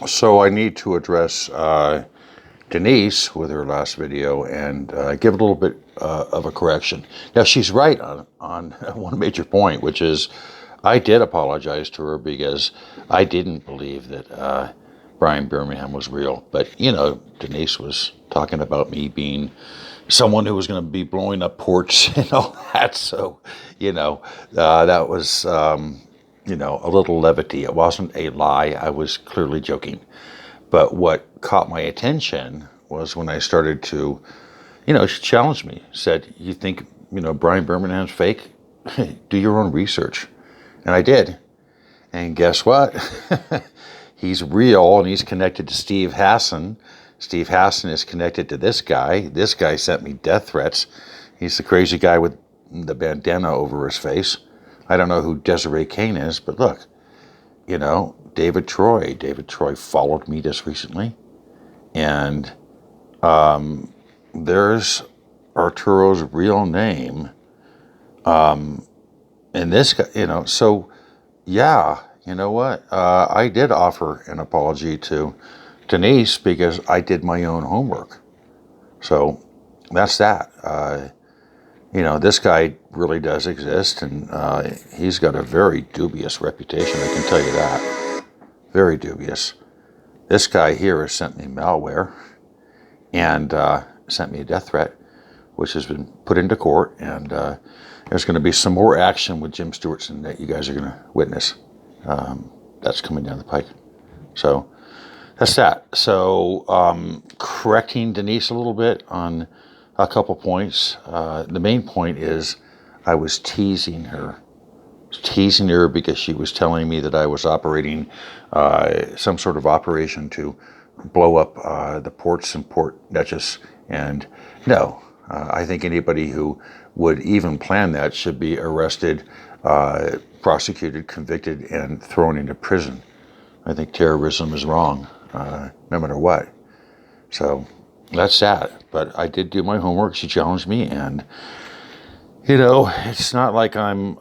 So I need to address Denise with her last video and give a little bit of a correction. Now she's right on one major point, which is I did apologize to her because I didn't believe that Brian Birmingham was real. But you know, Denise was talking about me being someone who was going to be blowing up ports and all that. So you know, that was a little levity. It wasn't a lie. I was clearly joking. But what caught my attention was when I started to, she challenged me, said, "You think, Brian Birmingham's fake? Do your own research." And I did. And guess what? He's real and he's connected to Steve Hassan. Steve Hassan is connected to this guy. This guy sent me death threats. He's the crazy guy with the bandana over his face. I don't know who Desiree Kane is, but look, David Troy. David Troy followed me just recently. And there's Arturo's real name. And this guy, so yeah, you know what? I did offer an apology to Denise because I did my own homework. So that's that. This guy really does exist, and he's got a very dubious reputation, I can tell you that. Very dubious. This guy here has sent me malware and sent me a death threat, which has been put into court, and there's going to be some more action with Jim Stewartson that you guys are going to witness. That's coming down the pike. So that's that. So correcting Denise a little bit on a couple points. The main point is I was teasing her. Because she was telling me that I was operating some sort of operation to blow up the ports in Port Neches. And no, I think anybody who would even plan that should be arrested, prosecuted, convicted, and thrown into prison. I think terrorism is wrong, no matter what. So that's that. But I did do my homework. She challenged me, and it's not like I'm,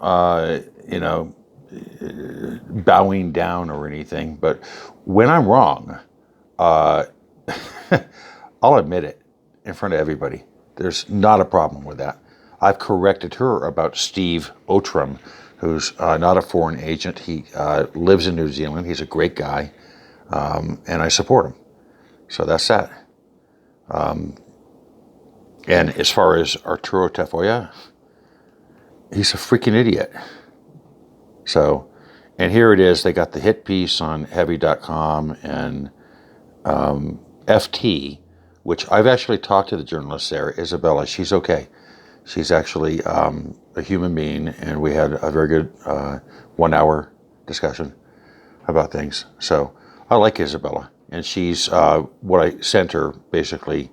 bowing down or anything. But when I'm wrong, I'll admit it in front of everybody. There's not a problem with that. I've corrected her about Steve Outram, who's not a foreign agent. He lives in New Zealand. He's a great guy, and I support him. So that's that. And as far as Arturo Tafoya, he's a freaking idiot. So, and here it is. They got the hit piece on heavy.com and FT, which I've actually talked to the journalist there, Isabella. She's okay. She's actually a human being, and we had a very good 1 hour discussion about things. So I like Isabella, and she's what I sent her basically,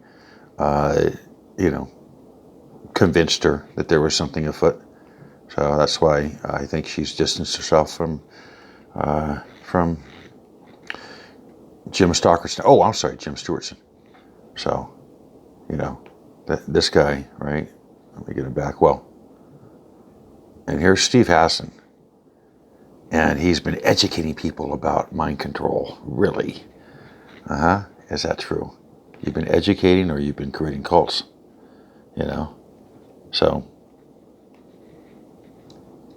convinced her that there was something afoot. So that's why I think she's distanced herself from Jim Stockerson. Oh, I'm sorry, Jim Stewartson. So, this guy, right? Let me get it back. Well, and here's Steve Hassan. And he's been educating people about mind control. Really? Is that true? You've been educating or you've been creating cults? So,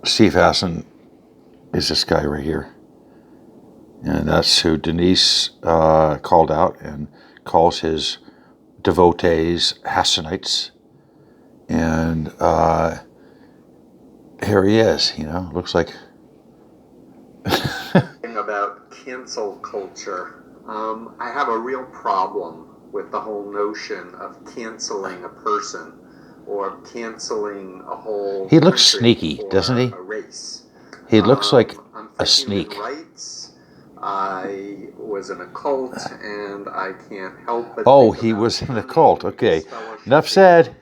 Steve Hassan is this guy right here. And that's who Denise called out and calls his devotees Hassanites. And here he is, looks like. About cancel culture. I have a real problem with the whole notion of canceling a person or canceling a whole. He looks sneaky, doesn't he? A race. He looks like a sneak. Rights. I was in a cult, and I can't help but. Oh, he was in a cult. Okay, enough said.